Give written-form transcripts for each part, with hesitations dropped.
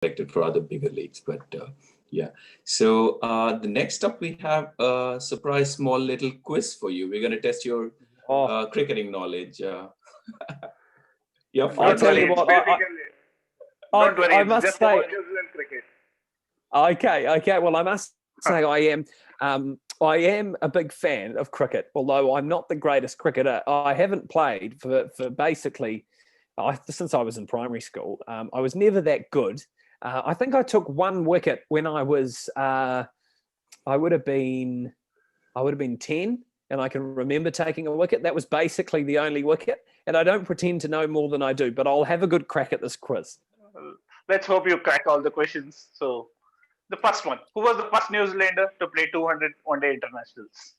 selected for other bigger leagues. But yeah. So the next up, we have a surprise small little quiz for you. We're going to test your cricketing knowledge. I'll tell you what. Don't worry, I it's must just say. about New Zealand cricket. Okay. Well, I must say I am a big fan of cricket, although I'm not the greatest cricketer. I haven't played for basically since I was in primary school. I was never that good. I think I took one wicket when I was I would have been 10, and I can remember taking a wicket. That was basically the only wicket, and I don't pretend to know more than I do, but I'll have a good crack at this quiz. Let's hope you crack all the questions. So, the first one: who was the first New Zealander to play 200 one-day internationals?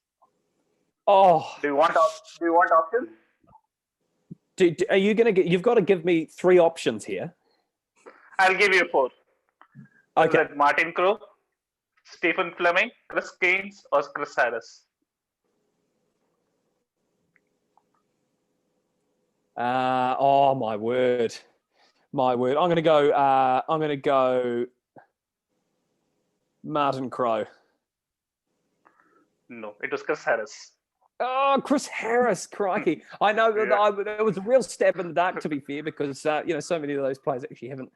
Oh, Do you want options? are you going to get? You've got to give me 3 options here. I'll give you 4. Okay. Is that Martin Crowe, Stephen Fleming, Chris Gaines, or Chris Harris? Oh my word. I'm going to go Martin Crowe. No, it was Chris Harris. Oh, Chris Harris, crikey! I know that it was a real stab in the dark, to be fair, because so many of those players actually haven't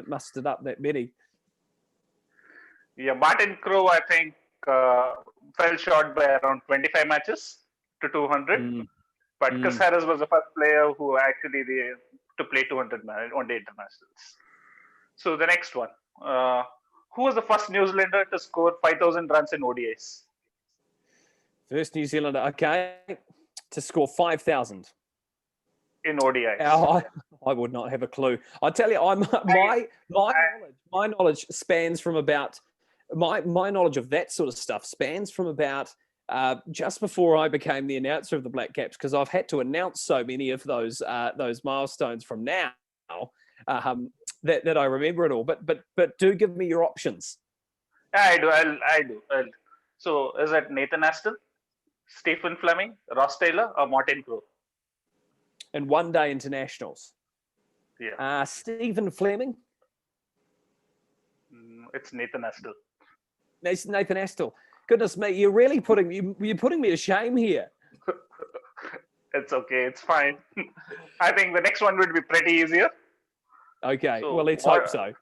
mustered up that many. Yeah, Martin Crowe, I think, fell short by around 25 matches to 200. But Chris Harris was the first player who actually to play 200 one-day internationals. So the next one, who was the first New Zealander to score 5,000 runs in ODIs? First New Zealander, okay, to score 5,000 in ODIs. I would not have a clue. I tell you, my knowledge spans from about my knowledge of that sort of stuff spans from about just before I became the announcer of the Black Caps, because I've had to announce so many of those milestones from now that I remember it all. But do give me your options. I do. So is it Nathan Aston, Stephen Fleming, Ross Taylor, or Martin Crowe? And one-day internationals. Yeah. Stephen Fleming. It's Nathan Astle. It's Nathan Astle. Goodness me, you're really putting me to shame here. It's okay. It's fine. I think the next one would be pretty easier. Okay. So well, let's hope so.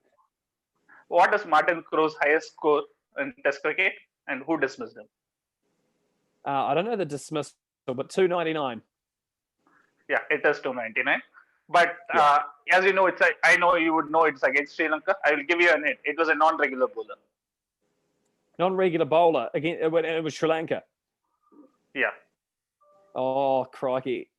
What is Martin Crowe's highest score in Test cricket, and who dismissed him? I don't know the dismissal, but 299. Yeah, it is 299. But as you know, I know you would know it's against Sri Lanka. I will give you a hint. It was a non-regular bowler. Non-regular bowler again. It was Sri Lanka. Yeah. Oh crikey!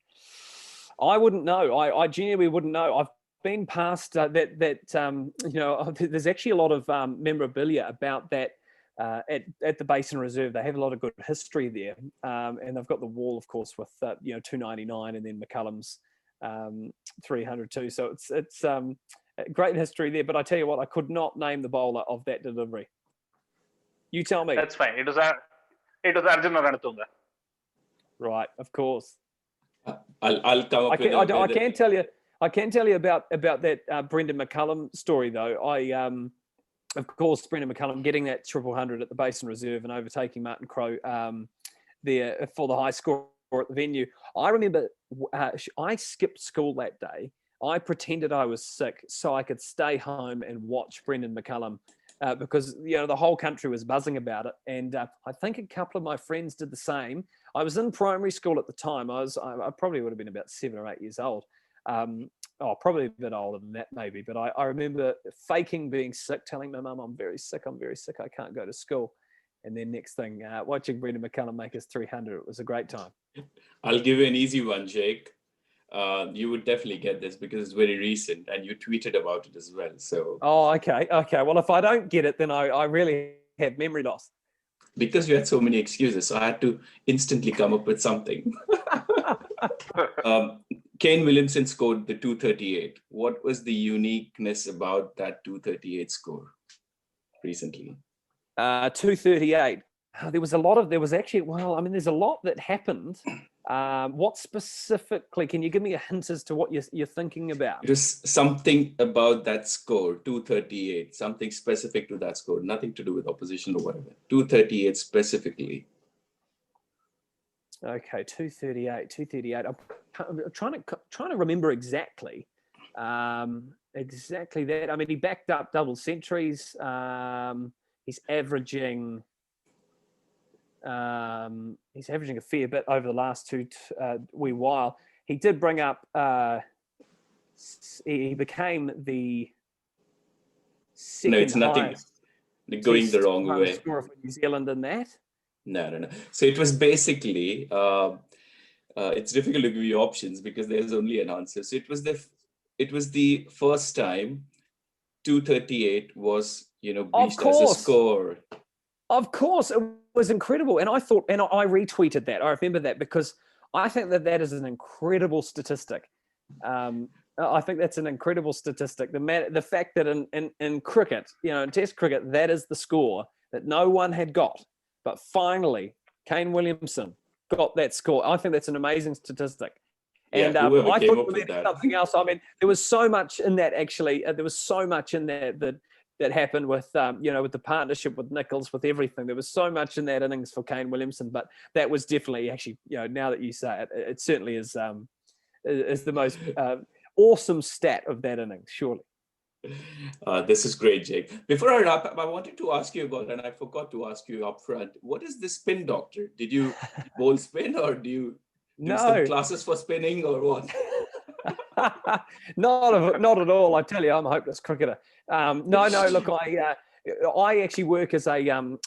I wouldn't know. I genuinely wouldn't know. I've been past that. There's actually a lot of memorabilia about that at the Basin Reserve. They have a lot of good history there, and they've got the wall, of course, with 299, and then McCullum's 300 too. So it's great history there. But I tell you what, I could not name the bowler of that delivery. You tell me. That's fine. It was Arjuna Ranatunga. Right, of course. I'll come up with I can tell you about that Brendan McCullum story though. Of course, Brendan McCullum getting that 100 at the Basin Reserve and overtaking Martin Crowe there for the high score at the venue. I remember I skipped school that day. I pretended I was sick so I could stay home and watch Brendan McCullum because the whole country was buzzing about it, and I think a couple of my friends did the same. I was in primary school at the time. I probably would have been about 7 or 8 years old. Probably a bit older than that maybe. But I remember faking being sick, telling my mum, I'm very sick, I can't go to school. And then next thing, watching Brendan McCullum make his 300, it was a great time. I'll give you an easy one, Jake. You would definitely get this because it's very recent and you tweeted about it as well. So. Oh, okay. Well, if I don't get it, then I really have memory loss. Because you had so many excuses, so I had to instantly come up with something. Kane Williamson scored the 238. What was the uniqueness about that 238 score recently? 238. There's a lot that happened What specifically? Can you give me a hint as to what you're thinking about? It was something about that score, 238, something specific to that score, nothing to do with opposition or whatever. 238 specifically. Okay, 238. I'm trying to remember exactly. Exactly that. I mean, he backed up double centuries. He's averaging a fair bit over the last wee while. He did bring up. He became the second No, it's nothing. highest Going the wrong run way. scorer for New Zealand in that. No. So it was basically. It's difficult to give you options because there's only an answer. So it was the first time 238 was reached as a score. Of course, it was incredible, and I retweeted that. I remember that because I think that is an incredible statistic. I think that's an incredible statistic. The fact that in cricket, in Test cricket, that is the score that no one had got, but finally Kane Williamson got that score. I think that's an amazing statistic. And I thought there was something else. I mean, there was so much in that. Actually, there was so much in that happened with with the partnership with Nichols, with everything. There was so much in that innings for Kane Williamson, but that was definitely actually now that you say it, it certainly is the most awesome stat of that innings, surely. This is great, Jake. Before I wrap up, I wanted to ask you about, and I forgot to ask you up front, what is this spin doctor? Did you bowl spin, or do you do some classes for spinning, or what? Not at all. I tell you, I'm a hopeless cricketer. No. Look, I actually work as I own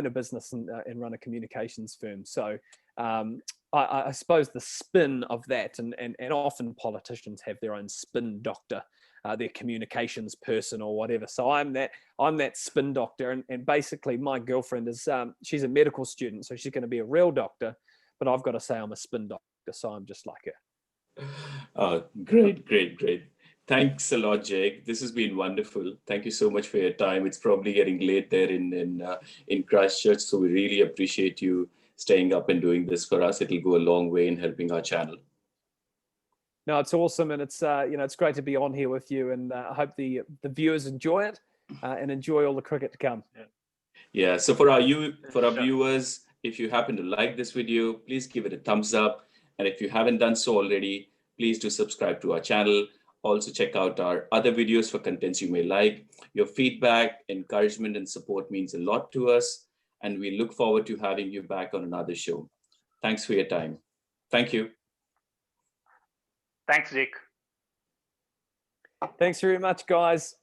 a business and run a communications firm. So I suppose the spin of that, and often politicians have their own spin doctor, their communications person or whatever. So I'm that spin doctor, and basically my girlfriend is she's a medical student, so she's going to be a real doctor, but I've got to say I'm a spin doctor, so I'm just like her. Great. Thanks a lot, Jake. This has been wonderful. Thank you so much for your time. It's probably getting late there in Christchurch, so we really appreciate you staying up and doing this for us. It'll go a long way in helping our channel. No, it's awesome, and it's it's great to be on here with you, and I hope the viewers enjoy it and enjoy all the cricket to come. Yeah. So for our viewers, if you happen to like this video, please give it a thumbs up, and if you haven't done so already, please do subscribe to our channel. Also check out our other videos for contents you may like. Your feedback, encouragement, and support means a lot to us, and we look forward to having you back on another show. Thanks for your time. Thank you. Thanks, Jake. Thanks very much, guys.